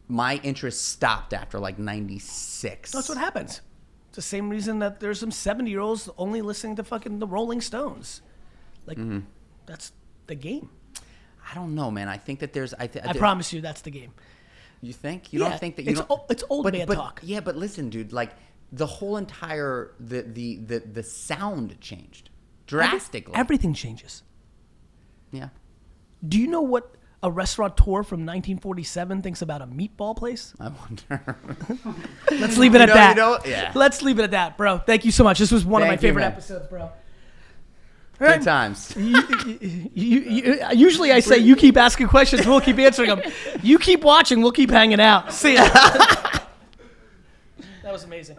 my interest stopped after like 96. That's what happens. It's the same reason that there's some 70-year-olds only listening to fucking the Rolling Stones. Like, that's the game. I don't know, man. I think that there's. I promise you, that's the game. You think? You Yeah, don't think that you it's don't? it's old man talk. Yeah, but listen, dude. Like the whole entire the sound changed drastically. Everything changes. Yeah. Do you know what a restaurateur from 1947 thinks about a meatball place? I wonder. Let's leave it at that. Yeah. Let's leave it at that, bro. Thank you so much. This was one of my Thank you, favorite man. episodes, bro. Good times. Usually I say you keep asking questions, we'll keep answering them. You keep watching, we'll keep hanging out. See ya. That was amazing.